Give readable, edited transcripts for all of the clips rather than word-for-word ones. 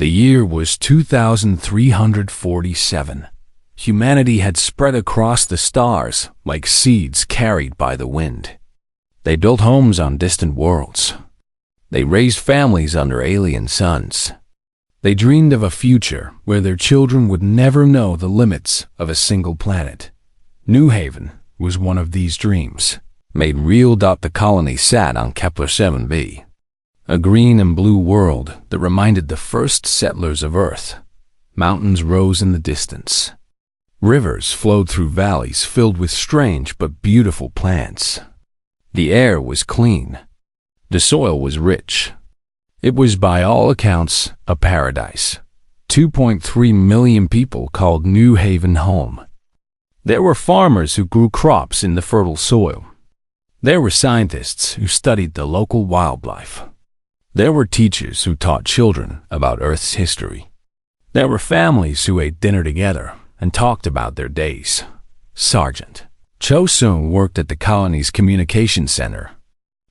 The year was 2347. Humanity had spread across the stars like seeds carried by the wind. They built homes on distant worlds. They raised families under alien suns. They dreamed of a future where their children would never know the limits of a single planet. New Haven was one of these dreams, made real. The colony sat on Kepler 7b, a green and blue world that reminded the first settlers of Earth. Mountains rose in the distance. Rivers flowed through valleys filled with strange but beautiful plants. The air was clean. The soil was rich. It was by all accounts a paradise. 2.3 million people called New Haven home. There were farmers who grew crops in the fertile soil. There were scientists who studied the local wildlife. There were teachers who taught children about Earth's history. There were families who ate dinner together and talked about their days. Sergeant Cho Sung worked at the colony's communication center.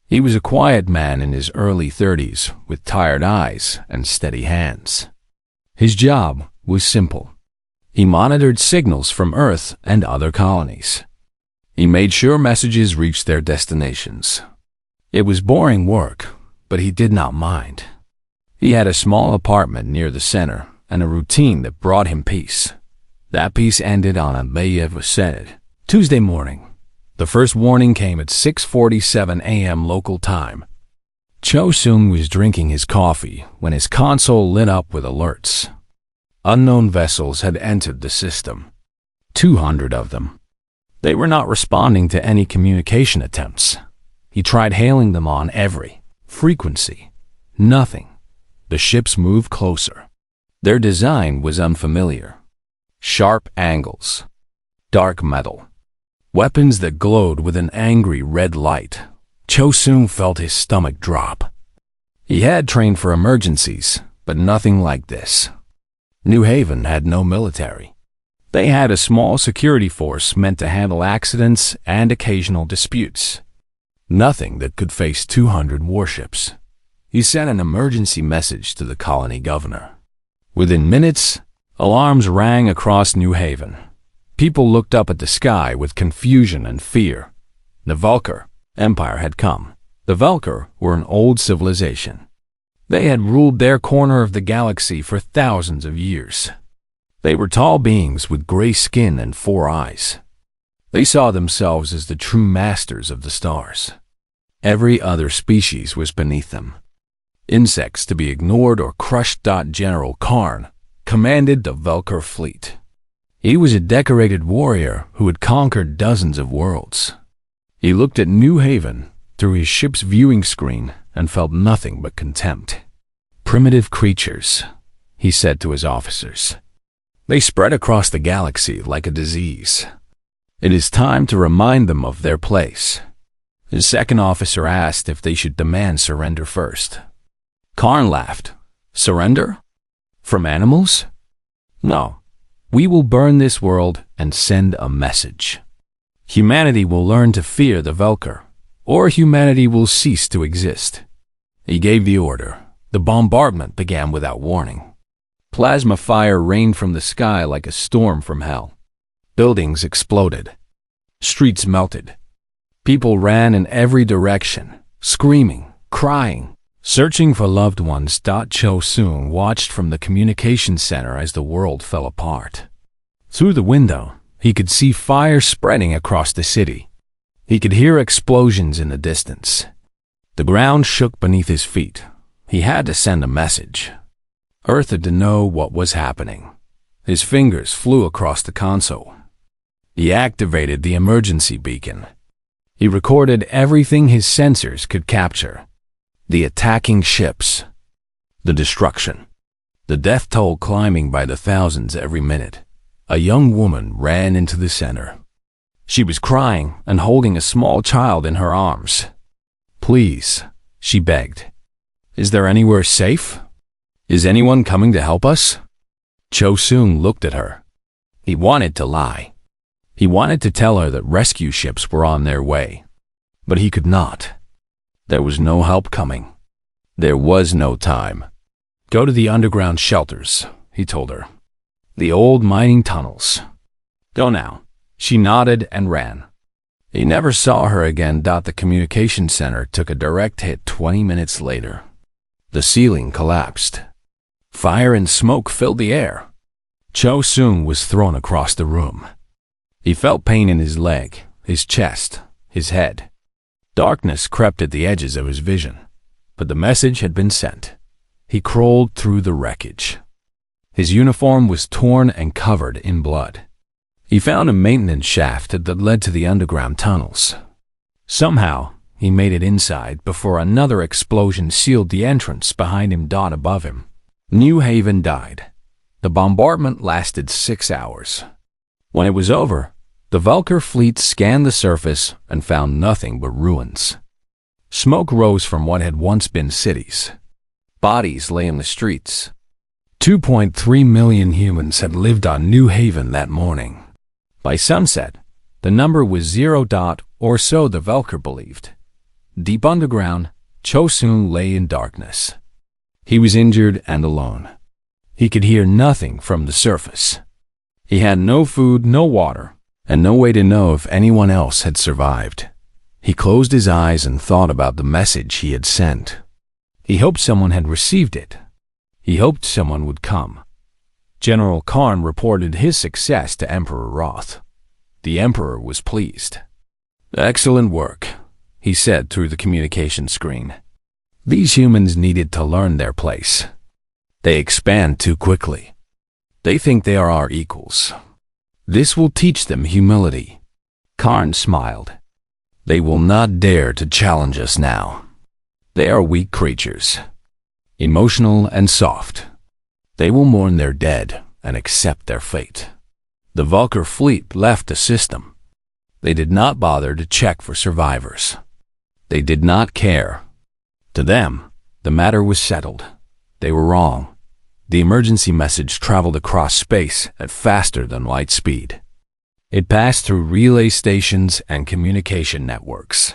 He was a quiet man in his early 30s with tired eyes and steady hands. His job was simple. He monitored signals from Earth and other colonies. He made sure messages reached their destinations. It was boring work, but he did not mind. He had a small apartment near the center and a routine that brought him peace. That peace ended on a Tuesday morning. The first warning came at 6:47 a.m. local time. Cho Sung was drinking his coffee when his console lit up with alerts. Unknown vessels had entered the system. 200 of them. They were not responding to any communication attempts. He tried hailing them on every frequency. Nothing. The ships moved closer. Their design was unfamiliar. Sharp angles. Dark metal. Weapons that glowed with an angry red light. Cho Sung felt his stomach drop. He had trained for emergencies, but nothing like this. New Haven had no military. They had a small security force meant to handle accidents and occasional disputes. Nothing that could face 200 warships. He sent an emergency message to the colony governor. Within minutes, alarms rang across New Haven. People looked up at the sky with confusion and fear. The Vulcar Empire had come. The Vulcar were an old civilization. They had ruled their corner of the galaxy for thousands of years. They were tall beings with gray skin and 4 eyes. They saw themselves as the true masters of the stars. Every other species was beneath them. Insects to be ignored or crushed. General Karn commanded the Vulcar fleet. He was a decorated warrior who had conquered dozens of worlds. He looked at New Haven through his ship's viewing screen and felt nothing but contempt. Primitive creatures, he said to his officers. They spread across the galaxy like a disease. It is time to remind them of their place. His second officer asked if they should demand surrender first. Karn laughed. Surrender? From animals? No. We will burn this world and send a message. Humanity will learn to fear the Vulcar, or humanity will cease to exist. He gave the order. The bombardment began without warning. Plasma fire rained from the sky like a storm from hell. Buildings exploded. Streets melted. People ran in every direction, screaming, crying, searching for loved ones. Cho Sung watched from the communication center as the world fell apart. Through the window, he could see fire spreading across the city. He could hear explosions in the distance. The ground shook beneath his feet. He had to send a message. Earth had to know what was happening. His fingers flew across the console. He activated the emergency beacon. He recorded everything his sensors could capture. The attacking ships. The destruction. The death toll climbing by the thousands every minute. A young woman ran into the center. She was crying and holding a small child in her arms. Please, she begged. Is there anywhere safe? Is anyone coming to help us? Cho Sung looked at her. He wanted to lie. He wanted to tell her that rescue ships were on their way. But he could not. There was no help coming. There was no time. Go to the underground shelters, he told her. The old mining tunnels. Go now. She nodded and ran. He never saw her again. The communication center took a direct hit 20 minutes later. The ceiling collapsed. Fire and smoke filled the air. Cho Soong was thrown across the room. He felt pain in his leg, his chest, his head. Darkness crept at the edges of his vision, but the message had been sent. He crawled through the wreckage. His uniform was torn and covered in blood. He found a maintenance shaft that led to the underground tunnels. Somehow, he made it inside before another explosion sealed the entrance behind him. Above him, New Haven died. The bombardment lasted 6 hours. When it was over, the Vulcar fleet scanned the surface and found nothing but ruins. Smoke rose from what had once been cities. Bodies lay in the streets. 2.3 million humans had lived on New Haven that morning. By sunset, the number was 0. Or so the Vulcar believed. Deep underground, Cho Soong lay in darkness. He was injured and alone. He could hear nothing from the surface. He had no food, no water, and no way to know if anyone else had survived. He closed his eyes and thought about the message he had sent. He hoped someone had received it. He hoped someone would come. General Karn reported his success to Emperor Roth. The Emperor was pleased. "Excellent work," he said through the communication screen. "These humans needed to learn their place. They expand too quickly. They think they are our equals. This will teach them humility." Karn smiled. "They will not dare to challenge us now. They are weak creatures, emotional and soft. They will mourn their dead and accept their fate." The Vulcar fleet left the system. They did not bother to check for survivors. They did not care. To them, the matter was settled. They were wrong. The emergency message traveled across space at faster than light speed. It passed through relay stations and communication networks.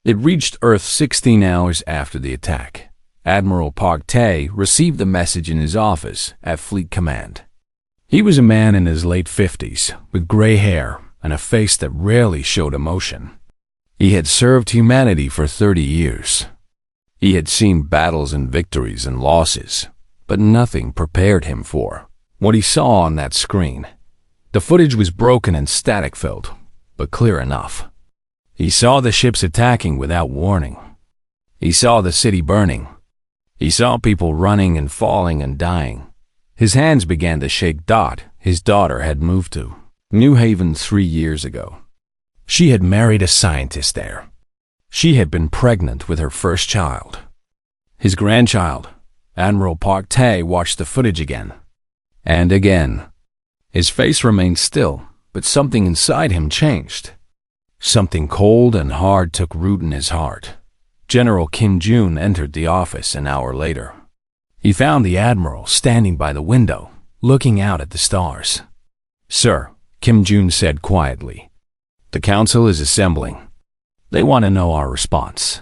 It reached Earth 16 hours after the attack. Admiral Park Tae received the message in his office at Fleet Command. He was a man in his late 50s, with gray hair and a face that rarely showed emotion. He had served humanity for 30 years. He had seen battles and victories and losses, but nothing prepared him for what he saw on that screen. The footage was broken and static-filled, but clear enough. He saw the ships attacking without warning. He saw the city burning. He saw people running and falling and dying. His hands began to shake. His daughter had moved to New Haven 3 years ago. She had married a scientist there. She had been pregnant with her first child. His grandchild, Admiral Park Tae, watched the footage again and again. His face remained still, but something inside him changed. Something cold and hard took root in his heart. General Kim Jun entered the office an hour later. He found the Admiral standing by the window, looking out at the stars. "Sir," Kim Jun said quietly, "the Council is assembling. They want to know our response."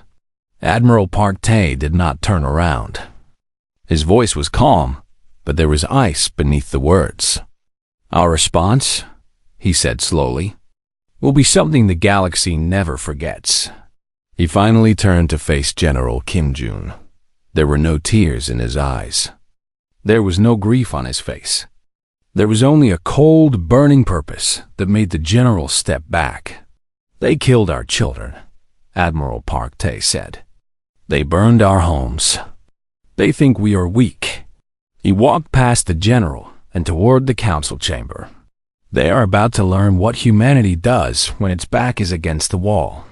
Admiral Park Tae did not turn around. His voice was calm, but there was ice beneath the words. "Our response," he said slowly, "will be something the galaxy never forgets." He finally turned to face General Kim Jun. There were no tears in his eyes. There was no grief on his face. There was only a cold, burning purpose that made the general step back. "They killed our children," Admiral Park Tae said. "They burned our homes. They think we are weak." He walked past the general and toward the council chamber. They are about to learn what humanity does when its back is against the wall.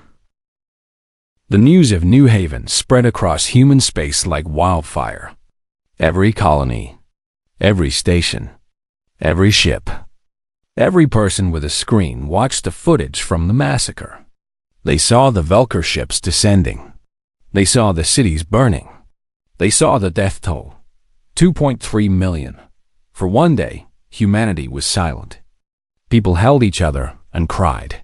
The news of New Haven spread across human space like wildfire. Every colony, every station, every ship, every person with a screen watched the footage from the massacre. They saw the Vulcar ships descending. They saw the cities burning. They saw the death toll, 2.3 million. For one day, humanity was silent. People held each other and cried.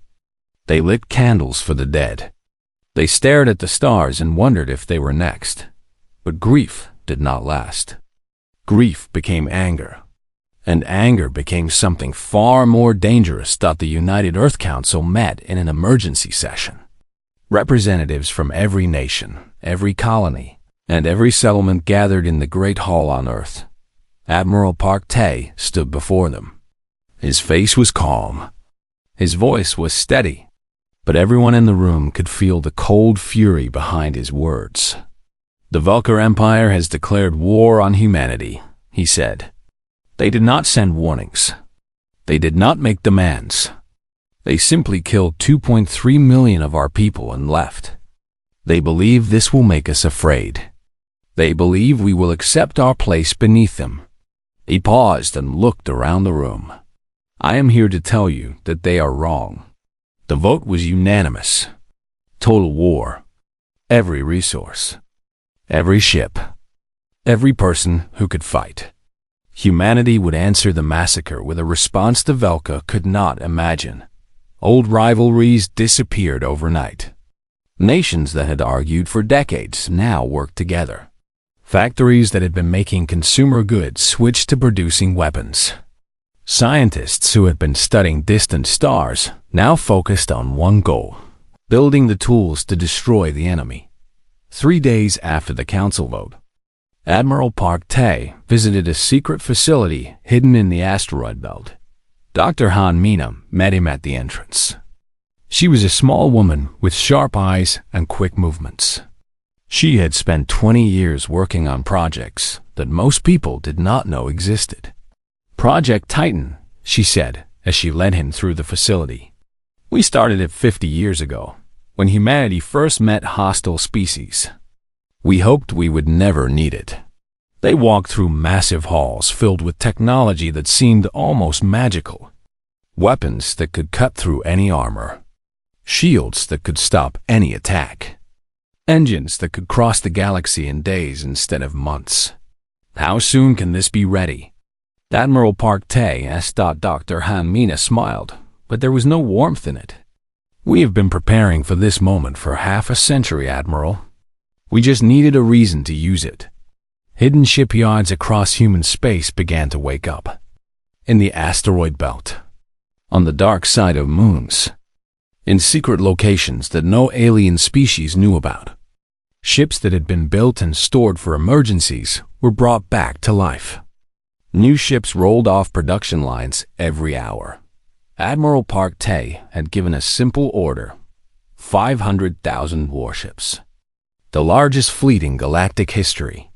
They lit candles for the dead. They stared at the stars and wondered if they were next. But grief did not last. Grief became anger, and anger became something far more dangerous. The United Earth Council met in an emergency session. Representatives from every nation, every colony, and every settlement gathered in the Great Hall on Earth. Admiral Park Tae stood before them. His face was calm. His voice was steady, but everyone in the room could feel the cold fury behind his words. "The Velker Empire has declared war on humanity," he said. "They did not send warnings. They did not make demands. They simply killed 2.3 million of our people and left. They believe this will make us afraid. They believe we will accept our place beneath them." He paused and looked around the room. "I am here to tell you that they are wrong. The vote was unanimous. Total war. Every resource. Every ship. Every person who could fight. Humanity would answer the massacre with a response the Velka could not imagine. Old rivalries disappeared overnight. Nations that had argued for decades now worked together. Factories that had been making consumer goods switched to producing weapons. Scientists who had been studying distant stars now focused on one goal: building the tools to destroy the enemy. 3 days after the council vote, Admiral Park Tae visited a secret facility hidden in the asteroid belt. Dr. Han Mina met him at the entrance. She was a small woman with sharp eyes and quick movements. She had spent 20 years working on projects that most people did not know existed. "Project Titan," she said as she led him through the facility. "We started it 50 years ago, when humanity first met hostile species. We hoped we would never need it." They walked through massive halls filled with technology that seemed almost magical. Weapons that could cut through any armor. Shields that could stop any attack. Engines that could cross the galaxy in days instead of months. "How soon can this be ready?" Admiral Park Tae asked. Dr. Han Mina smiled, but there was no warmth in it. "We have been preparing for this moment for half a century, Admiral. We just needed a reason to use it." Hidden shipyards across human space began to wake up. In the asteroid belt, on the dark side of moons, in secret locations that no alien species knew about, ships that had been built and stored for emergencies were brought back to life. New ships rolled off production lines every hour. Admiral Park Tae had given a simple order: 500,000 warships. The largest fleet in galactic history.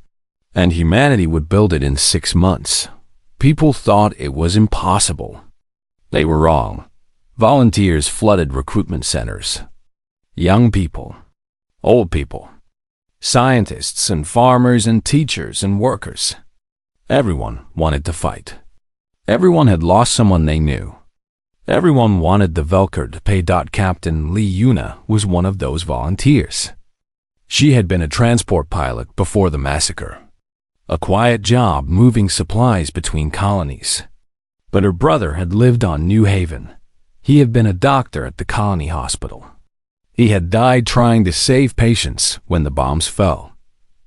And humanity would build it in 6 months. People thought it was impossible. They were wrong. Volunteers flooded recruitment centers. Young people, old people, scientists and farmers and teachers and workers. Everyone wanted to fight. Everyone had lost someone they knew. Everyone wanted the Velker to pay. Captain Lee Yuna was one of those volunteers. She had been a transport pilot before the massacre. A quiet job moving supplies between colonies. But her brother had lived on New Haven. He had been a doctor at the colony hospital. He had died trying to save patients when the bombs fell.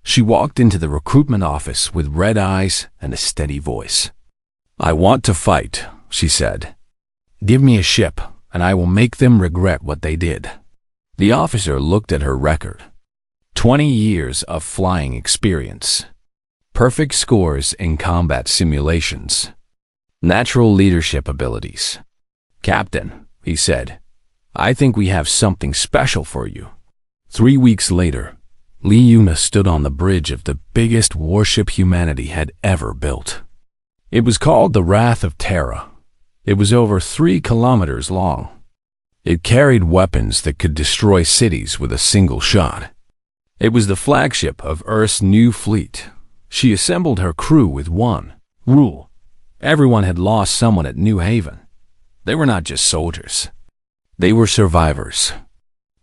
She walked into the recruitment office with red eyes and a steady voice. "I want to fight," she said. "Give me a ship, and I will make them regret what they did." The officer looked at her record. 20 years of flying experience. Perfect scores in combat simulations. Natural leadership abilities. "Captain," he said, "I think we have something special for you." 3 weeks later, Lee Yuna stood on the bridge of the biggest warship humanity had ever built. It was called the Wrath of Terra. It was over 3 kilometers long. It carried weapons that could destroy cities with a single shot. It was the flagship of Earth's new fleet. She assembled her crew with one rule. Everyone had lost someone at New Haven. They were not just soldiers. They were survivors.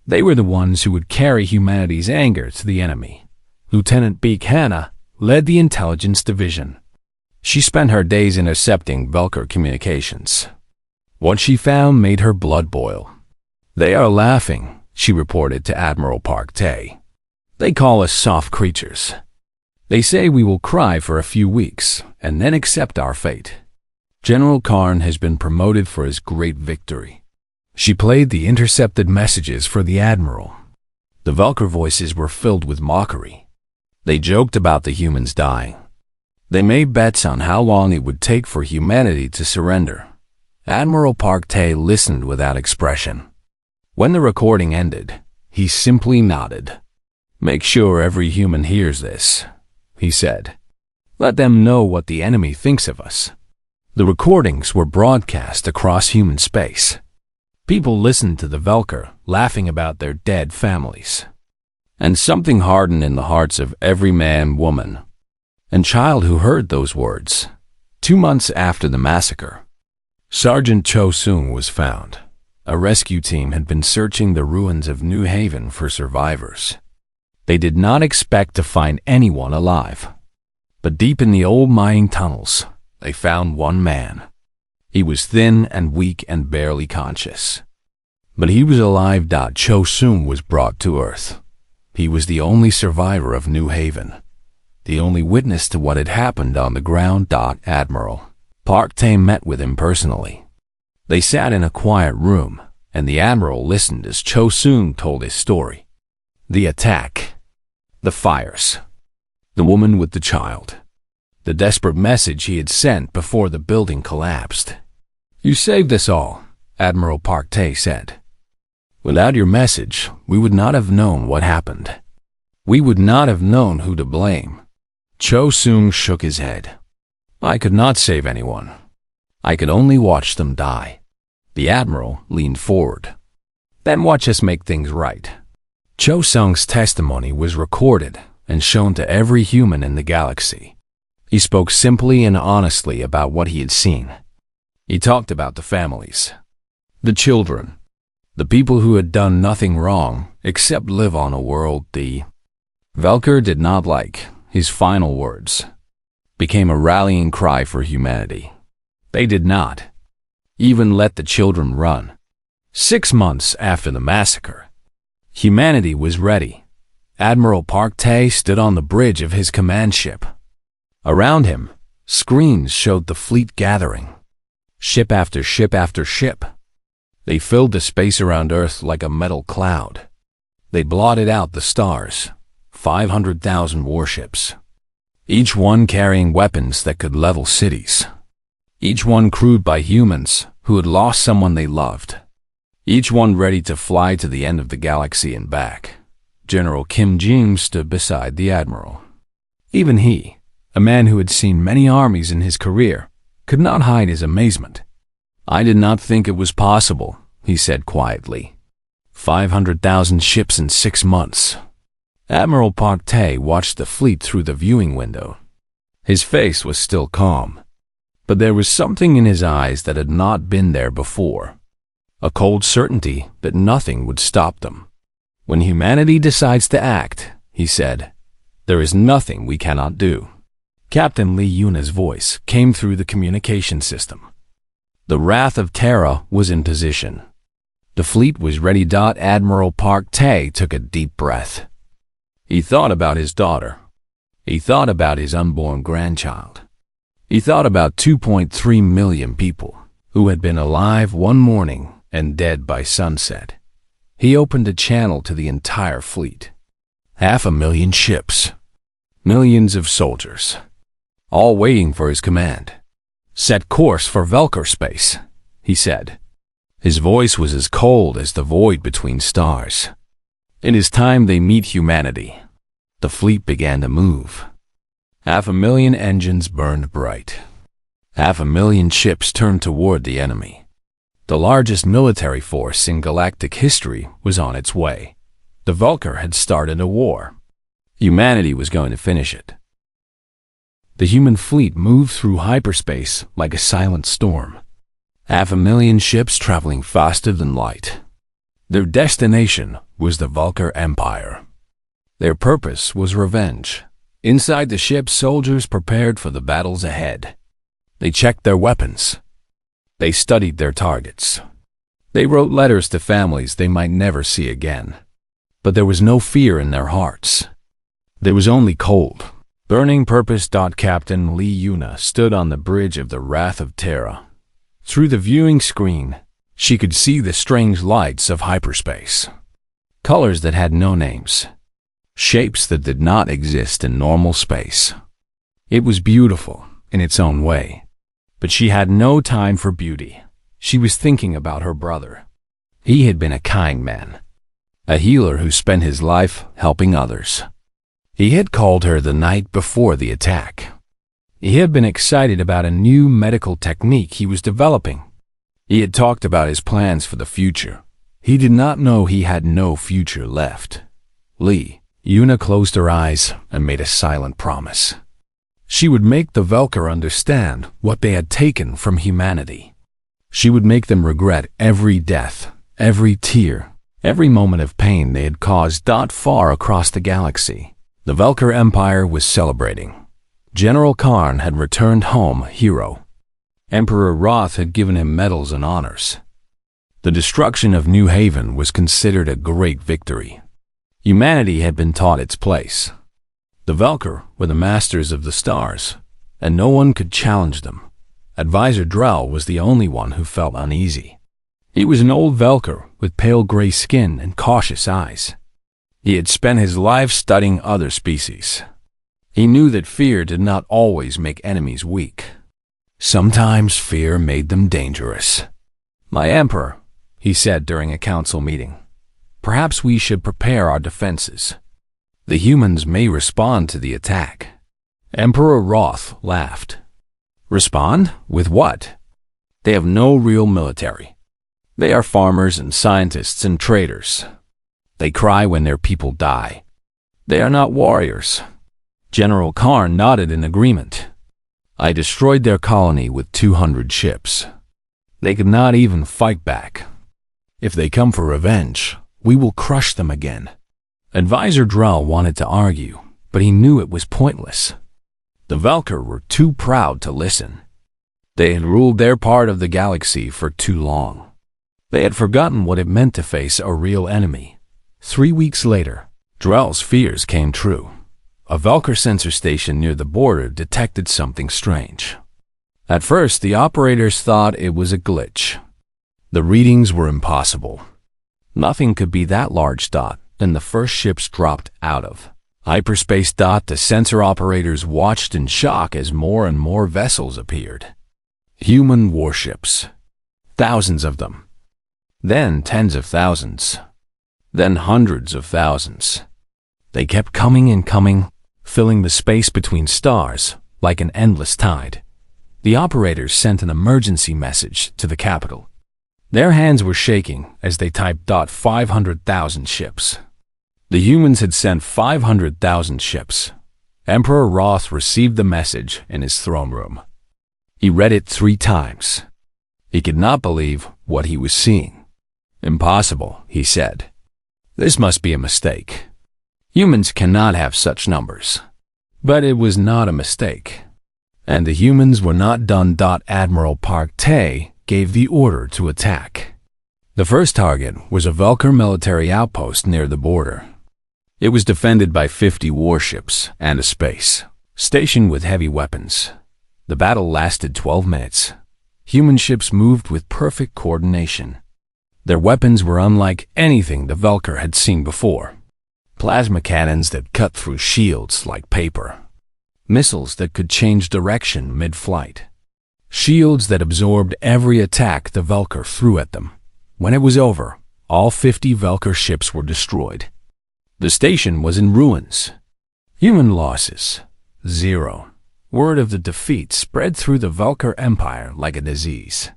They were the ones who would carry humanity's anger to the enemy. Lieutenant Beak Hanna led the intelligence division. She spent her days intercepting Velker communications. What she found made her blood boil. "They are laughing," she reported to Admiral Park Tae. "They call us soft creatures. They say we will cry for a few weeks and then accept our fate. General Karn has been promoted for his great victory. She played the intercepted messages for the Admiral. The Valkyr voices were filled with mockery. They joked about the humans dying. They made bets on how long it would take for humanity to surrender. Admiral Park Tae listened without expression. When the recording ended, he simply nodded. "Make sure every human hears this," he said. "Let them know what the enemy thinks of us." The recordings were broadcast across human space. People listened to the Valkyr, laughing about their dead families. And something hardened in the hearts of every man, woman, and child who heard those words. 2 months after the massacre, Sergeant Cho Sung was found. A rescue team had been searching the ruins of New Haven for survivors. They did not expect to find anyone alive. But deep in the old mining tunnels, they found one man. He was thin and weak and barely conscious. But he was alive. Cho Sung was brought to Earth. He was the only survivor of New Haven, the only witness to what had happened on the ground. Admiral Park Tae met with him personally. They sat in a quiet room, and the Admiral listened as Cho Sung told his story. The attack, the fires, the woman with the child, the desperate message he had sent before the building collapsed. "You saved us all," Admiral Park Tae said. "Without your message, we would not have known what happened. We would not have known who to blame." Cho Sung shook his head. "I could not save anyone. I could only watch them die." The Admiral leaned forward. "Then watch us make things right." Cho Sung's testimony was recorded and shown to every human in the galaxy. He spoke simply and honestly about what he had seen. He talked about the families, the children, the people who had done nothing wrong except live on a world the Valkyr did not like. His final words became a rallying cry for humanity. They did not even let the children run. 6 months after the massacre, humanity was ready. Admiral Park Tae stood on the bridge of his command ship. Around him, screens showed the fleet gathering. Ship after ship after ship. They filled the space around Earth like a metal cloud. They blotted out the stars. 500,000 warships. Each one carrying weapons that could level cities. Each one crewed by humans who had lost someone they loved. Each one ready to fly to the end of the galaxy and back. General Kim Jin stood beside the Admiral. Even he, a man who had seen many armies in his career, could not hide his amazement. "I did not think it was possible," he said quietly. 500,000 ships in 6 months. Admiral Park Tae watched the fleet through the viewing window. His face was still calm, but there was something in his eyes that had not been there before. A cold certainty that nothing would stop them. "When humanity decides to act," he said, "there is nothing we cannot do." Captain Lee Yuna's voice came through the communication system. The wrath of Terra was in position. The fleet was ready. Admiral Park Tae took a deep breath. He thought about his daughter. He thought about his unborn grandchild. He thought about 2.3 million people who had been alive one morning and dead by sunset. He opened a channel to the entire fleet. 500,000 ships. Millions of soldiers. All waiting for his command. "Set course for Valkyr space," he said. His voice was as cold as the void between stars. "It is time they meet humanity." The fleet began to move. 500,000 engines burned bright. 500,000 ships turned toward the enemy. The largest military force in galactic history was on its way. The Valkyr had started a war. Humanity was going to finish it. The human fleet moved through hyperspace like a silent storm. 500,000 ships traveling faster than light. Their destination was the Valkyr Empire. Their purpose was revenge. Inside the ship, soldiers prepared for the battles ahead. They checked their weapons. They studied their targets. They wrote letters to families they might never see again. But there was no fear in their hearts. There was only cold, Burning purpose. Captain Lee Yuna stood on the bridge of the Wrath of Terra. Through the viewing screen, she could see the strange lights of hyperspace. Colors that had no names. Shapes that did not exist in normal space. It was beautiful in its own way. But she had no time for beauty. She was thinking about her brother. He had been a kind man. A healer who spent his life helping others. He had called her the night before the attack. He had been excited about a new medical technique he was developing. He had talked about his plans for the future. He did not know he had no future left. Lee Yuna closed her eyes and made a silent promise. She would make the Velker understand what they had taken from humanity. She would make them regret every death, every tear, every moment of pain they had caused. Far across the galaxy, the Velker Empire was celebrating. General Karn had returned home a hero. Emperor Roth had given him medals and honors. The destruction of New Haven was considered a great victory. Humanity had been taught its place. The Velker were the masters of the stars, and no one could challenge them. Advisor Drell was the only one who felt uneasy. He was an old Velker with pale gray skin and cautious eyes. He had spent his life studying other species. He knew that fear did not always make enemies weak. Sometimes fear made them dangerous. "My Emperor," he said during a council meeting, "perhaps we should prepare our defenses. The humans may respond to the attack." Emperor Roth laughed. "Respond? With what? They have no real military. They are farmers and scientists and traders. They cry when their people die. They are not warriors." General Karn nodded in agreement. "I destroyed their colony with 200 ships. They could not even fight back. If they come for revenge, we will crush them again." Advisor Drell wanted to argue, but he knew it was pointless. The Velker were too proud to listen. They had ruled their part of the galaxy for too long. They had forgotten what it meant to face a real enemy. 3 weeks later, Drell's fears came true. A Velker sensor station near the border detected something strange. At first, the operators thought it was a glitch. The readings were impossible. Nothing could be that large. Then the first ships dropped out of hyperspace. The sensor operators watched in shock as more and more vessels appeared. Human warships. Thousands of them. Then tens of thousands. Then hundreds of thousands. They kept coming and coming, filling the space between stars like an endless tide. The operators sent an emergency message to the capital. Their hands were shaking as they typed 500,000 ships. The humans had sent 500,000 ships. Emperor Roth received the message in his throne room. He read it 3 times. He could not believe what he was seeing. "Impossible," he said. "This must be a mistake. Humans cannot have such numbers." But it was not a mistake. And the humans were not done. Admiral Park Tae gave the order to attack. The first target was a Velker military outpost near the border. It was defended by 50 warships and a space station with heavy weapons. The battle lasted 12 minutes. Human ships moved with perfect coordination. Their weapons were unlike anything the Velker had seen before. Plasma cannons that cut through shields like paper. Missiles that could change direction mid-flight. Shields that absorbed every attack the Velker threw at them. When it was over, all 50 Velker ships were destroyed. The station was in ruins. Human losses, 0. Word of the defeat spread through the Velker Empire like a disease.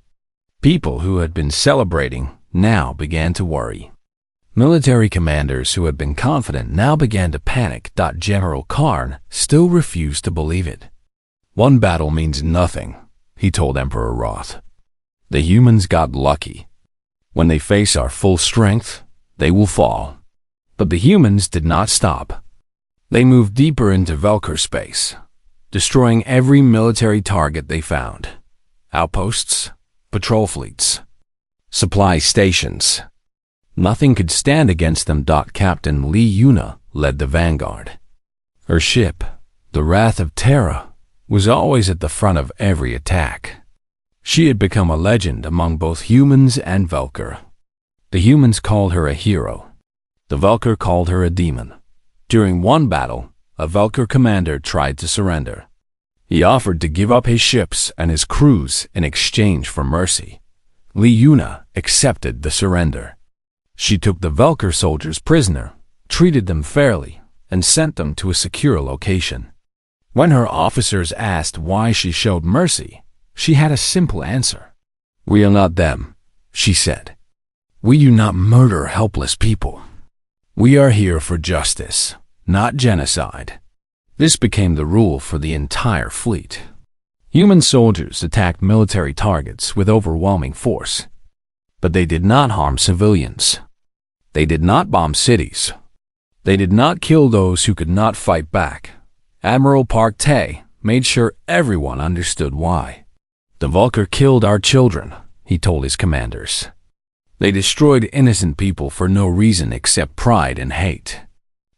People who had been celebrating now began to worry. Military commanders who had been confident now began to panic. General Karn still refused to believe it. "One battle means nothing," he told Emperor Roth. "The humans got lucky. When they face our full strength, they will fall." But the humans did not stop. They moved deeper into Velker space, destroying every military target they found. Outposts, patrol fleets, supply stations. Nothing could stand against them. Captain Lee Yuna led the vanguard. Her ship, The wrath of Terra was always at the front of every attack. She had become a legend among both humans and Velker. The humans called her a hero. The Velker called her a demon. During one battle, a Velker commander tried to surrender. He offered to give up his ships and his crews in exchange for mercy. Liuna accepted the surrender. She took the Velker soldiers prisoner, treated them fairly, and sent them to a secure location. When her officers asked why she showed mercy, she had a simple answer. "We are not them," she said. "We do not murder helpless people. We are here for justice, not genocide." This became the rule for the entire fleet. Human soldiers attacked military targets with overwhelming force, but they did not harm civilians. They did not bomb cities. They did not kill those who could not fight back. Admiral Park Tae made sure everyone understood why. "The Vulker killed our children," he told his commanders. "They destroyed innocent people for no reason except pride and hate.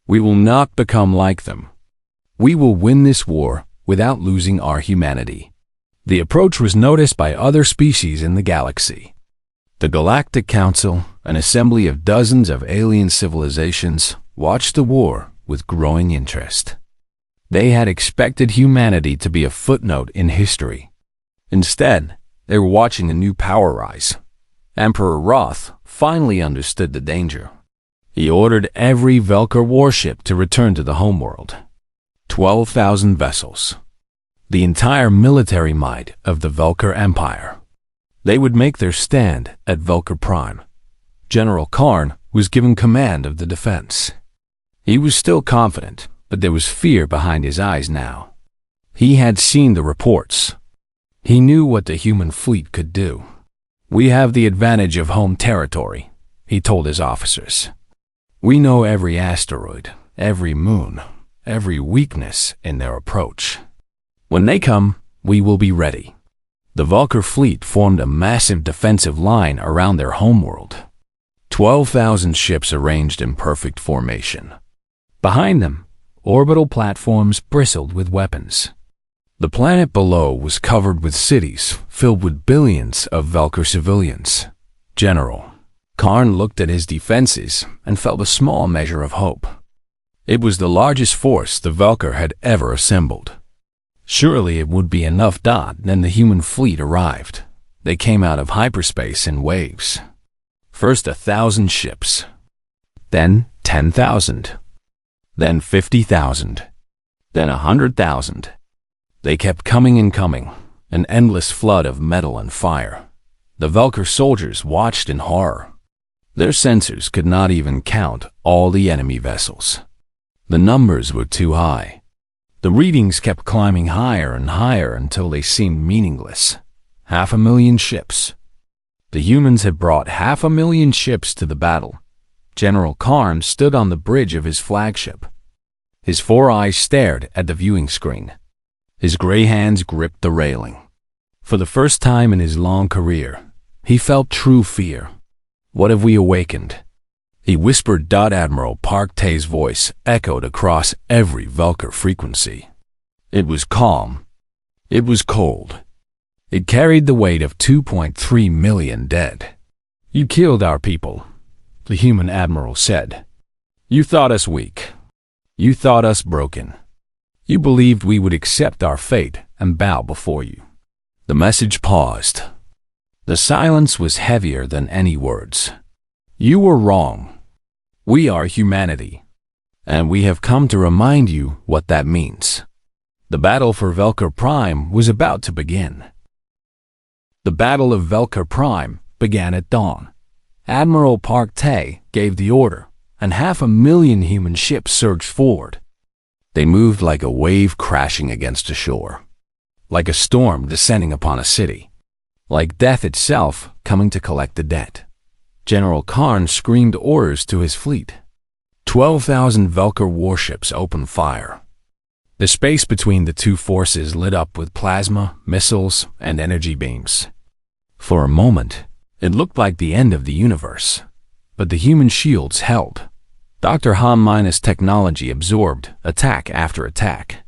We will not become like them. We will win this war without losing our humanity." The approach was noticed by other species in the galaxy. The Galactic Council, an assembly of dozens of alien civilizations, watched the war with growing interest. They had expected humanity to be a footnote in history. Instead, they were watching a new power rise. Emperor Roth finally understood the danger. He ordered every Velker warship to return to the homeworld. 12,000 vessels. The entire military might of the Velker Empire. They would make their stand at Velker Prime. General Karn was given command of the defense. He was still confident, but there was fear behind his eyes now. He had seen the reports. He knew what the human fleet could do. "We have the advantage of home territory," he told his officers. "We know every asteroid, every moon, every weakness in their approach. When they come, we will be ready." The Vulker fleet formed a massive defensive line around their homeworld. 12,000 ships arranged in perfect formation. Behind them, orbital platforms bristled with weapons. The planet below was covered with cities filled with billions of Velker civilians. General Karn looked at his defenses and felt a small measure of hope. It was the largest force the Velker had ever assembled. Surely it would be enough. Then the human fleet arrived. They came out of hyperspace in waves. First 1,000 ships, then 10,000, then 50,000, then 100,000. They kept coming and coming, an endless flood of metal and fire. The Velker soldiers watched in horror. Their sensors could not even count all the enemy vessels. The numbers were too high. The readings kept climbing higher and higher until they seemed meaningless. 500,000 ships. The humans had brought 500,000 ships to the battle. General Karn stood on the bridge of his flagship. His 4 eyes stared at the viewing screen. His gray hands gripped the railing. For the first time in his long career, he felt true fear. "What have we awakened?" he whispered. Admiral Park Tae's voice echoed across every Velker frequency. It was calm. It was cold. It carried the weight of 2.3 million dead. "You killed our people," the human admiral said. "You thought us weak. You thought us broken. You believed we would accept our fate and bow before you." The message paused. The silence was heavier than any words. "You were wrong. We are humanity, and we have come to remind you what that means." The battle for Velker Prime was about to begin. The Battle of Velker Prime began at dawn. Admiral Park Tae gave the order, and 500,000 human ships surged forward. They moved like a wave crashing against a shore, like a storm descending upon a city, like death itself coming to collect the debt. General Karn screamed orders to his fleet. 12,000 Velker warships opened fire. The space between the two forces lit up with plasma, missiles, and energy beams. For a moment, it looked like the end of the universe, but the human shields held. Dr. Han-minus technology absorbed attack after attack.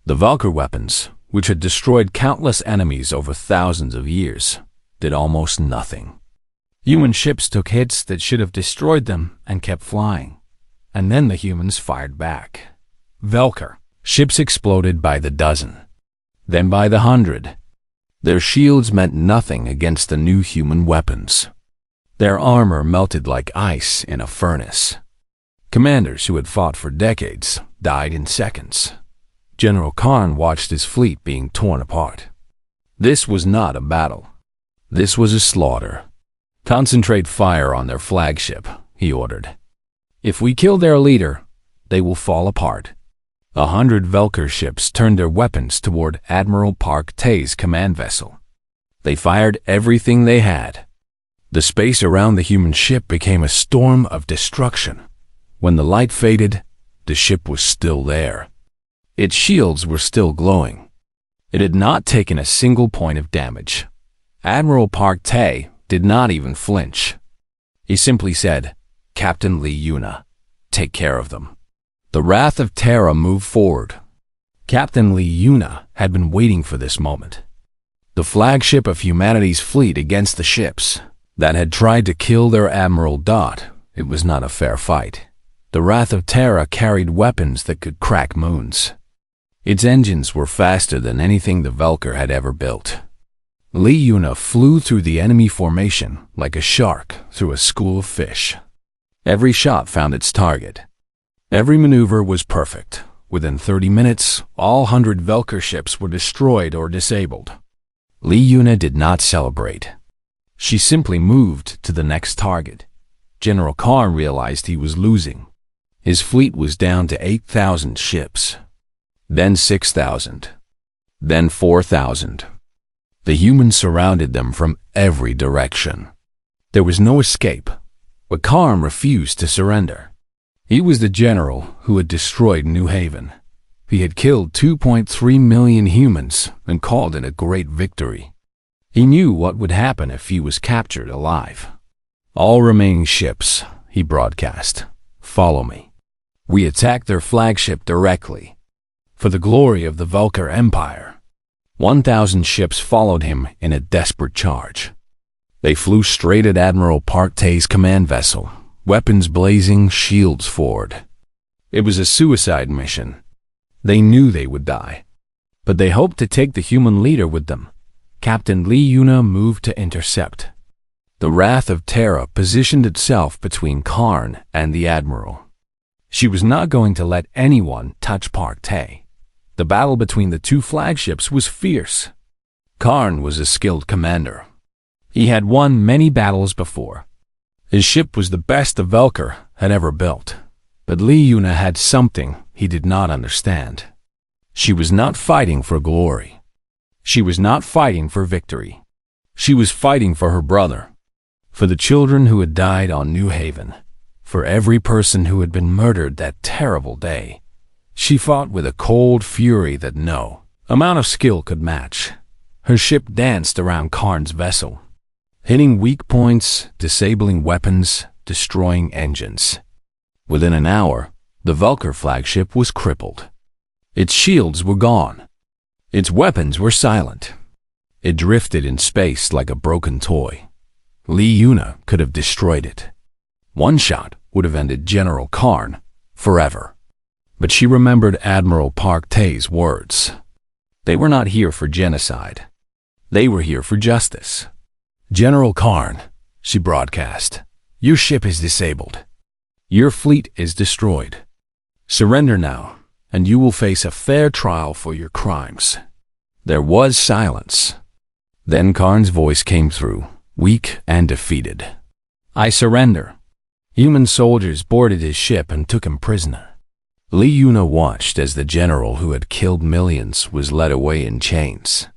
The Valkyr weapons, which had destroyed countless enemies over thousands of years, did almost nothing. Human ships took hits that should have destroyed them and kept flying, and then the humans fired back. Valkyr ships exploded by the dozen, then by the hundred. Their shields meant nothing against the new human weapons. Their armor melted like ice in a furnace. Commanders who had fought for decades died in seconds. General Karn watched his fleet being torn apart. This was not a battle. This was a slaughter. "Concentrate fire on their flagship," he ordered. "If we kill their leader, they will fall apart." 100 Valkyr ships turned their weapons toward Admiral Park Tae's command vessel. They fired everything they had. The space around the human ship became a storm of destruction. When the light faded, the ship was still there. Its shields were still glowing. It had not taken a single point of damage. Admiral Park Tae did not even flinch. He simply said, "Captain Lee Yuna, take care of them." The Wrath of Terra moved forward. Captain Lee Yuna had been waiting for this moment. The flagship of humanity's fleet against the ships that had tried to kill their Admiral. It was not a fair fight. The Wrath of Terra carried weapons that could crack moons. Its engines were faster than anything the Valkyr had ever built. Lee Yuna flew through the enemy formation like a shark through a school of fish. Every shot found its target. Every maneuver was perfect. Within 30 minutes, all 100 Valkyr ships were destroyed or disabled. Lee Yuna did not celebrate. She simply moved to the next target. General Karn realized he was losing. His fleet was down to 8,000 ships. Then 6,000. Then 4,000. The humans surrounded them from every direction. There was no escape, but Karn refused to surrender. He was the general who had destroyed New Haven. He had killed 2.3 million humans and called it a great victory. He knew what would happen if he was captured alive. "All remaining ships," he broadcast, "follow me. We attack their flagship directly. For the glory of the Valkyr Empire." 1,000 ships followed him in a desperate charge. They flew straight at Admiral Park Tae's command vessel, weapons blazing, shields forward. It was a suicide mission. They knew they would die, but they hoped to take the human leader with them. Captain Lee Yuna moved to intercept. The Wrath of Terra positioned itself between Karn and the Admiral. She was not going to let anyone touch Park Tae. The battle between the two flagships was fierce. Karn was a skilled commander. He had won many battles before. His ship was the best the Valkyr had ever built. But Lee Yuna had something he did not understand. She was not fighting for glory. She was not fighting for victory. She was fighting for her brother, for the children who had died on New Haven, for every person who had been murdered that terrible day. She fought with a cold fury that no amount of skill could match. Her ship danced around Karn's vessel, hitting weak points, disabling weapons, destroying engines. Within an hour, the Valkyr flagship was crippled. Its shields were gone. Its weapons were silent. It drifted in space like a broken toy. Lee Yuna could have destroyed it. One shot would have ended General Karn forever. But she remembered Admiral Park Tae's words. They were not here for genocide. They were here for justice. "General Karn," she broadcast, "your ship is disabled. Your fleet is destroyed. Surrender now, and you will face a fair trial for your crimes." There was silence. Then Karn's voice came through, weak and defeated. "I surrender." Human soldiers boarded his ship and took him prisoner. Lee Yuna watched as the general who had killed millions was led away in chains.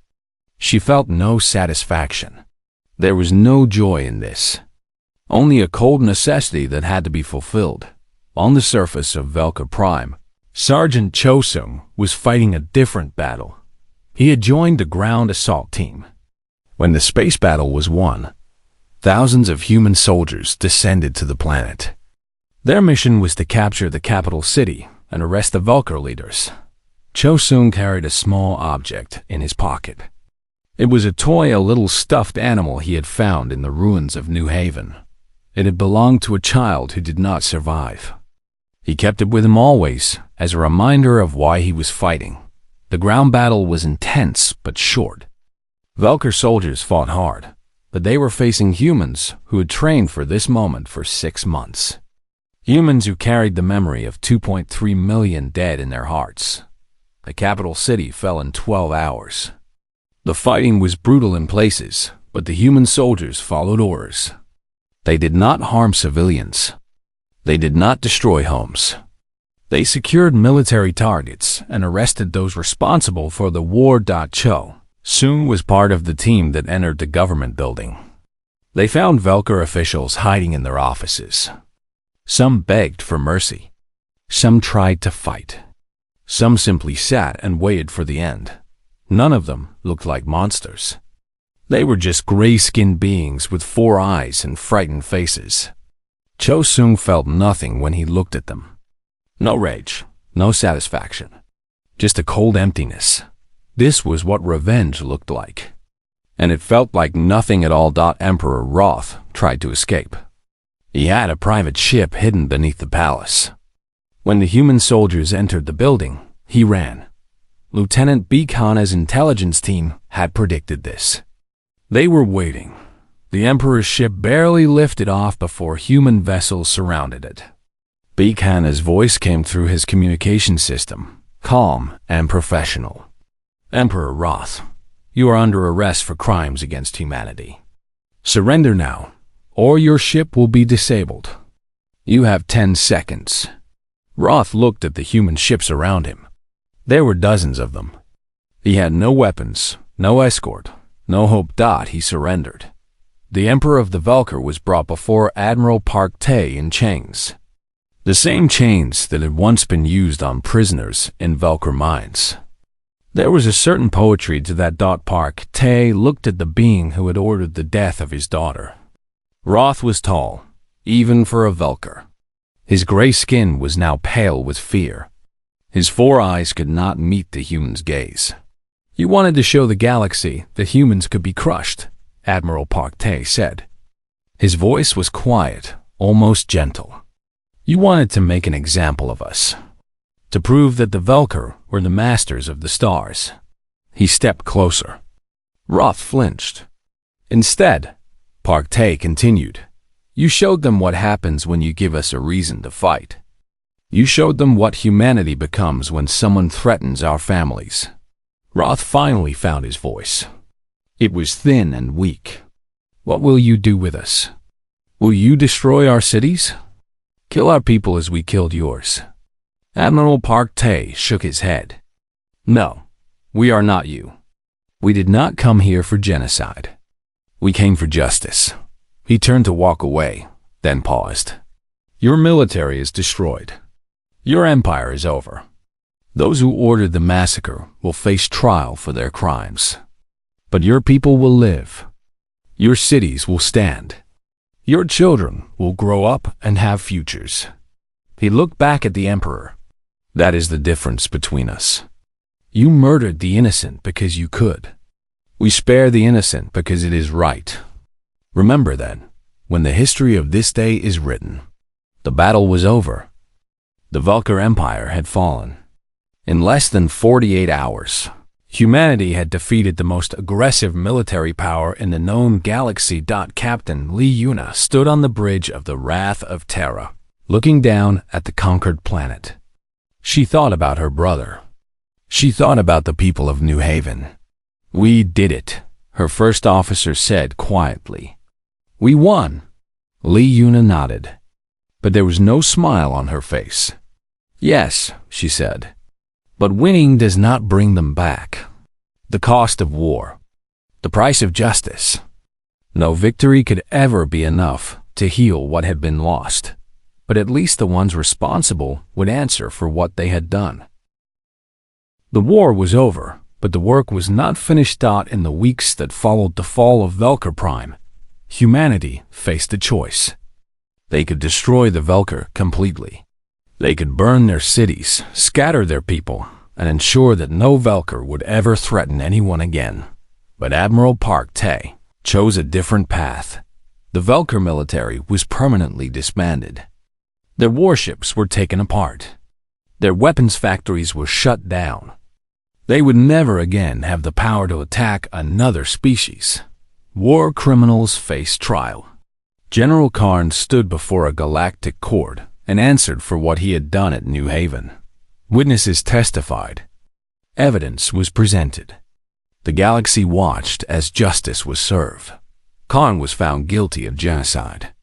She felt no satisfaction. There was no joy in this. Only a cold necessity that had to be fulfilled. On the surface of Valkyr Prime, Sergeant Chosung was fighting a different battle. He had joined the ground assault team. When the space battle was won, thousands of human soldiers descended to the planet. Their mission was to capture the capital city and arrest the Valkyr leaders. Cho-sung carried a small object in his pocket. It was a toy, a little stuffed animal he had found in the ruins of New Haven. It had belonged to a child who did not survive. He kept it with him always, as a reminder of why he was fighting. The ground battle was intense but short. Velker soldiers fought hard, but they were facing humans who had trained for this moment for 6 months. Humans who carried the memory of 2.3 million dead in their hearts. The capital city fell in 12 hours. The fighting was brutal in places, but the human soldiers followed orders. They did not harm civilians. They did not destroy homes. They secured military targets and arrested those responsible for the war. Cho-sung was part of the team that entered the government building. They found Velker officials hiding in their offices. Some begged for mercy. Some tried to fight. Some simply sat and waited for the end. None of them looked like monsters. They were just gray-skinned beings with 4 eyes and frightened faces. Cho-sung felt nothing when he looked at them. No rage, no satisfaction. Just a cold emptiness. This was what revenge looked like. And it felt like nothing at all. Emperor Roth tried to escape. He had a private ship hidden beneath the palace. When the human soldiers entered the building, he ran. Lieutenant Bikana's intelligence team had predicted this. They were waiting. The Emperor's ship barely lifted off before human vessels surrounded it. Bikana's voice came through his communication system, calm and professional. Emperor Roth, you are under arrest for crimes against humanity. Surrender now, or your ship will be disabled. You have 10 seconds. Roth looked at the human ships around him. There were dozens of them. He had no weapons, no escort, no hope. He surrendered. The Emperor of the Velker was brought before Admiral Park Tae in chains. The same chains that had once been used on prisoners in Velker mines. There was a certain poetry to that. Park Tae looked at the being who had ordered the death of his daughter. Roth was tall, even for a Velker. His gray skin was now pale with fear. His 4 eyes could not meet the human's gaze. You wanted to show the galaxy that humans could be crushed, Admiral Park Tae said. His voice was quiet, almost gentle. You wanted to make an example of us, to prove that the Velker were the masters of the stars. He stepped closer. Roth flinched. Instead, Park Tae continued, you showed them what happens when you give us a reason to fight. You showed them what humanity becomes when someone threatens our families. Roth finally found his voice. It was thin and weak. What will you do with us? Will you destroy our cities? Kill our people as we killed yours? Admiral Park Tae shook his head. No, we are not you. We did not come here for genocide. We came for justice. He turned to walk away, then paused. Your military is destroyed. Your empire is over. Those who ordered the massacre will face trial for their crimes. But your people will live. Your cities will stand. Your children will grow up and have futures. He looked back at the Emperor. That is the difference between us. You murdered the innocent because you could. We spare the innocent because it is right. Remember then, when the history of this day is written. The battle was over. The Velker Empire had fallen. In less than 48 hours, humanity had defeated the most aggressive military power in the known galaxy. Captain Lee Yuna stood on the bridge of the Wrath of Terra, looking down at the conquered planet. She thought about her brother. She thought about the people of New Haven. We did it, her first officer said quietly. We won. Lee Yuna nodded, but there was no smile on her face. Yes, she said, but winning does not bring them back. The cost of war. The price of justice. No victory could ever be enough to heal what had been lost, but at least the ones responsible would answer for what they had done. The war was over, but the work was not finished. In the weeks that followed the fall of Velker Prime, humanity faced a choice. They could destroy the Velker completely. They could burn their cities, scatter their people, and ensure that no Velker would ever threaten anyone again. But Admiral Park Tae chose a different path. The Velker military was permanently disbanded. Their warships were taken apart. Their weapons factories were shut down. They would never again have the power to attack another species. War criminals faced trial. General Karn stood before a galactic court and answered for what he had done at New Haven. Witnesses testified. Evidence was presented. The galaxy watched as justice was served. Karn was found guilty of genocide.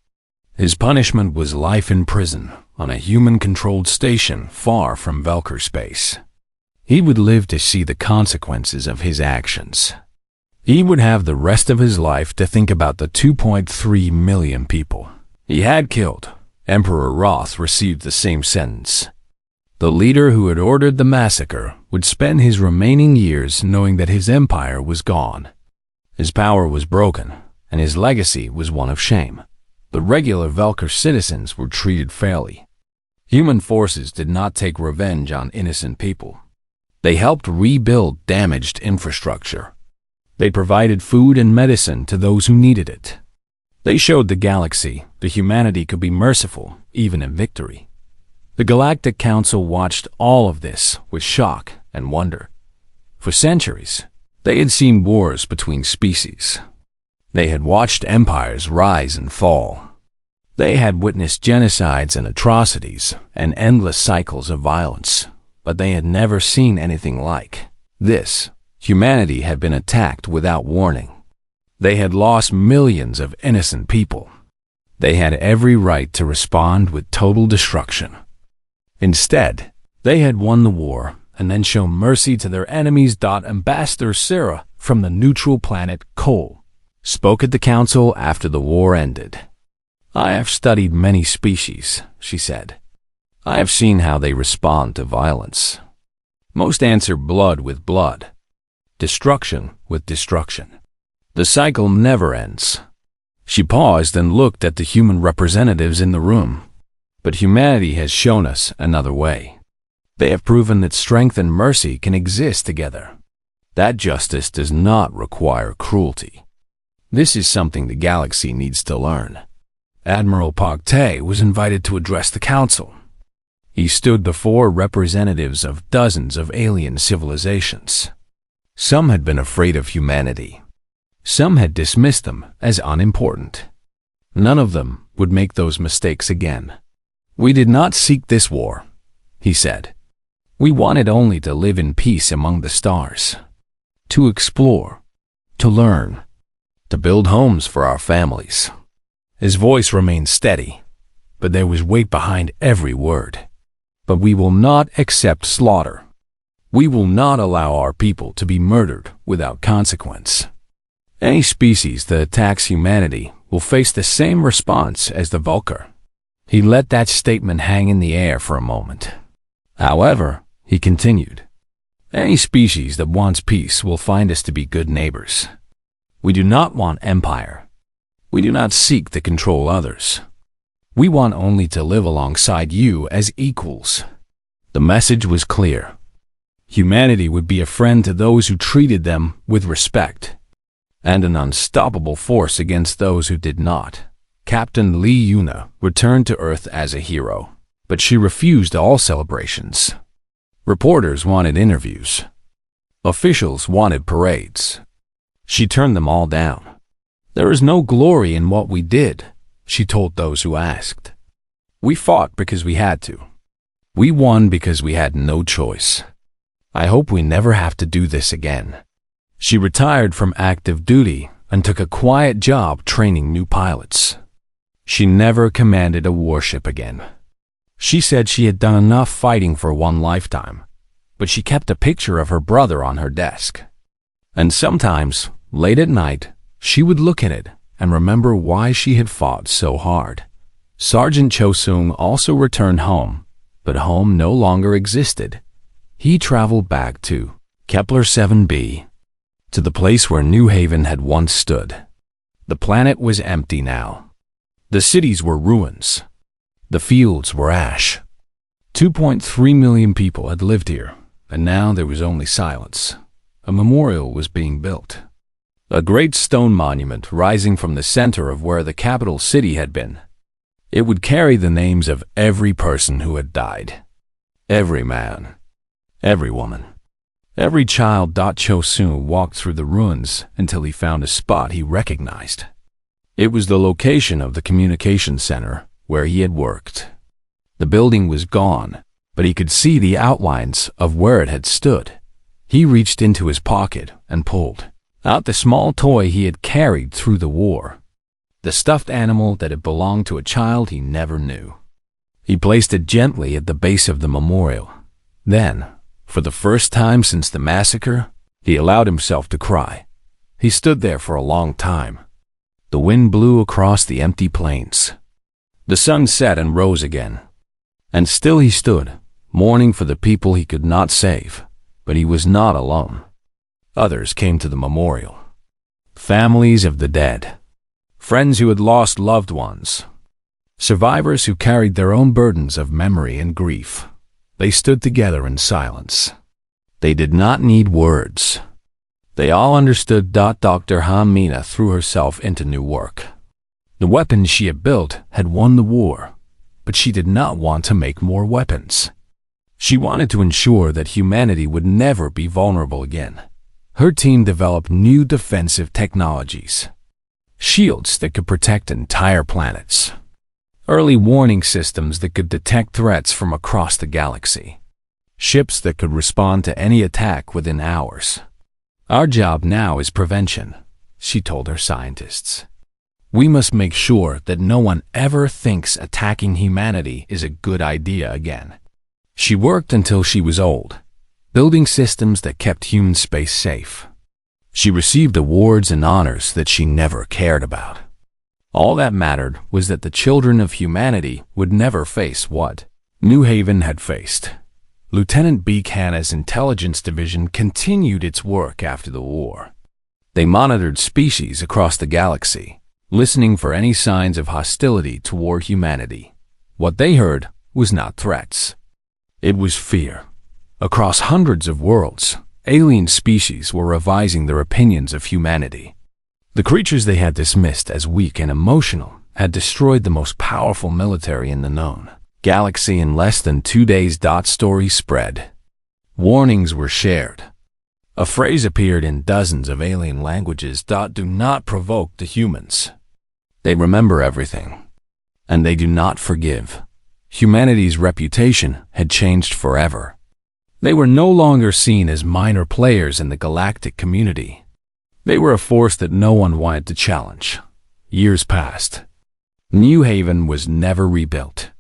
His punishment was life in prison on a human-controlled station far from Velker space. He would live to see the consequences of his actions. He would have the rest of his life to think about the 2.3 million people he had killed. Emperor Roth received the same sentence. The leader who had ordered the massacre would spend his remaining years knowing that his empire was gone. His power was broken, and his legacy was one of shame. The regular Velker citizens were treated fairly. Human forces did not take revenge on innocent people. They helped rebuild damaged infrastructure. They provided food and medicine to those who needed it. They showed the galaxy that humanity could be merciful even in victory. The Galactic Council watched all of this with shock and wonder. For centuries, they had seen wars between species. They had watched empires rise and fall. They had witnessed genocides and atrocities and endless cycles of violence, but they had never seen anything like this. Humanity had been attacked without warning. They had lost millions of innocent people. They had every right to respond with total destruction. Instead, they had won the war and then shown mercy to their enemies. Ambassador Sarah from the neutral planet Cole spoke at the council after the war ended. "I have studied many species," she said. "I have seen how they respond to violence. Most answer blood with blood, destruction with destruction. The cycle never ends." She paused and looked at the human representatives in the room. But humanity has shown us another way. They have proven that strength and mercy can exist together. That justice does not require cruelty. This is something the galaxy needs to learn. Admiral Park Tae was invited to address the council. He stood before representatives of dozens of alien civilizations. Some had been afraid of humanity. Some had dismissed them as unimportant. None of them would make those mistakes again. "We did not seek this war," he said. "We wanted only to live in peace among the stars, to explore, to learn, to build homes for our families." His voice remained steady, but there was weight behind every word. "But we will not accept slaughter. We will not allow our people to be murdered without consequence. Any species that attacks humanity will face the same response as the Velker." He let that statement hang in the air for a moment. "However," he continued, "any species that wants peace will find us to be good neighbors. We do not want empire. We do not seek to control others. We want only to live alongside you as equals." The message was clear. Humanity would be a friend to those who treated them with respect, and an unstoppable force against those who did not. Captain Lee Yuna returned to Earth as a hero, but she refused all celebrations. Reporters wanted interviews. Officials wanted parades. She turned them all down. "There is no glory in what we did," she told those who asked. "We fought because we had to. We won because we had no choice. I hope we never have to do this again." She retired from active duty and took a quiet job training new pilots. She never commanded a warship again. She said she had done enough fighting for one lifetime, but she kept a picture of her brother on her desk. And sometimes, late at night, she would look at it and remember why she had fought so hard. Sergeant Cho Sung also returned home, but home no longer existed. He traveled back to Kepler 7b, to the place where New Haven had once stood. The planet was empty now. The cities were ruins. The fields were ash. 2.3 million people had lived here, and now there was only silence. A memorial was being built. A great stone monument rising from the center of where the capital city had been. It would carry the names of every person who had died. Every man. Every woman. Every child. Chosun walked through the ruins until he found a spot he recognized. It was the location of the communication center where he had worked. The building was gone, but he could see the outlines of where it had stood. He reached into his pocket and pulled out the small toy he had carried through the war. The stuffed animal that had belonged to a child he never knew. He placed it gently at the base of the memorial. Then, for the first time since the massacre, he allowed himself to cry. He stood there for a long time. The wind blew across the empty plains. The sun set and rose again. And still he stood, mourning for the people he could not save. But he was not alone. Others came to the memorial. Families of the dead. Friends who had lost loved ones. Survivors who carried their own burdens of memory and grief. They stood together in silence. They did not need words. They all understood. Dr. Han Mina threw herself into new work. The weapons she had built had won the war, but she did not want to make more weapons. She wanted to ensure that humanity would never be vulnerable again. Her team developed new defensive technologies. Shields that could protect entire planets. Early warning systems that could detect threats from across the galaxy. Ships that could respond to any attack within hours. Our job now is prevention, she told her scientists. We must make sure that no one ever thinks attacking humanity is a good idea again. She worked until she was old, building systems that kept human space safe. She received awards and honors that she never cared about. All that mattered was that the children of humanity would never face what New Haven had faced. Lieutenant Buchanan's intelligence division continued its work after the war. They monitored species across the galaxy, listening for any signs of hostility toward humanity. What they heard was not threats. It was fear. Across hundreds of worlds, alien species were revising their opinions of humanity. The creatures they had dismissed as weak and emotional had destroyed the most powerful military in the known galaxy in less than 2 days. Stories spread. Warnings were shared. A phrase appeared in dozens of alien languages. Do not provoke the humans. They remember everything. And they do not forgive. Humanity's reputation had changed forever. They were no longer seen as minor players in the galactic community. They were a force that no one wanted to challenge. Years passed. New Haven was never rebuilt.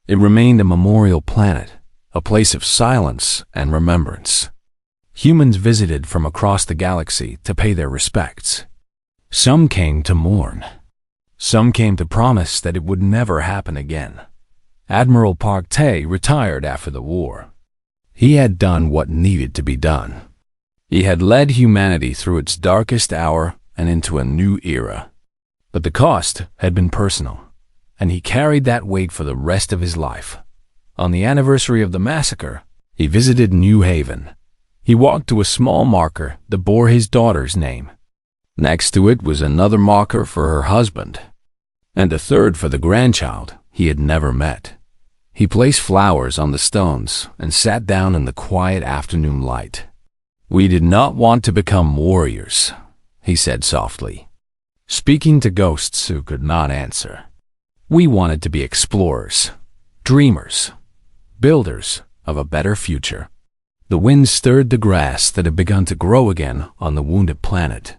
It remained a memorial planet, a place of silence and remembrance. Humans visited from across the galaxy to pay their respects. Some came to mourn. Some came to promise that it would never happen again. Admiral Park Tae retired after the war. He had done what needed to be done. He had led humanity through its darkest hour and into a new era. But the cost had been personal, and he carried that weight for the rest of his life. On the anniversary of the massacre, he visited New Haven. He walked to a small marker that bore his daughter's name. Next to it was another marker for her husband, and a third for the grandchild he had never met. He placed flowers on the stones and sat down in the quiet afternoon light. We did not want to become warriors, he said softly, speaking to ghosts who could not answer. We wanted to be explorers, dreamers, builders of a better future. The wind stirred the grass that had begun to grow again on the wounded planet.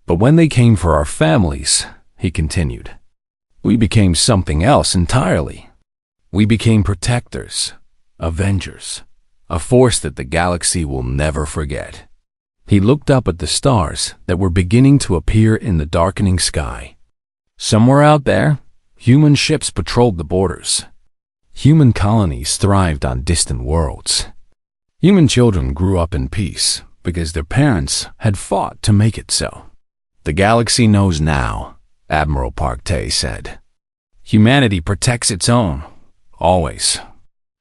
But when they came for our families, he continued, we became something else entirely. We became protectors, avengers, a force that the galaxy will never forget. He looked up at the stars that were beginning to appear in the darkening sky. Somewhere out there, human ships patrolled the borders. Human colonies thrived on distant worlds. Human children grew up in peace because their parents had fought to make it so. The galaxy knows now, Admiral Park Tae said. Humanity protects its own, always.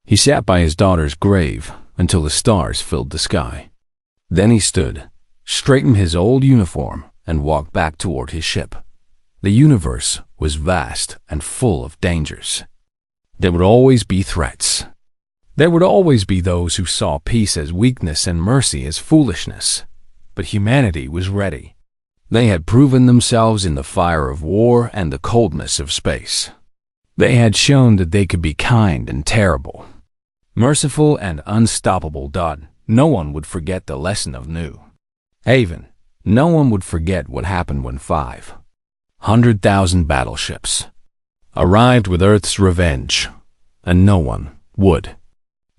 He sat by his daughter's grave, until the stars filled the sky. Then he stood, straightened his old uniform, and walked back toward his ship. The universe was vast and full of dangers. There would always be threats. There would always be those who saw peace as weakness and mercy as foolishness. But humanity was ready. They had proven themselves in the fire of war and the coldness of space. They had shown that they could be kind and terrible, merciful and unstoppable. No one would forget the lesson of New Haven. No one would forget what happened when 500,000 battleships arrived with Earth's revenge, and no one would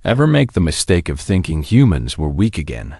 ever make the mistake of thinking humans were weak again.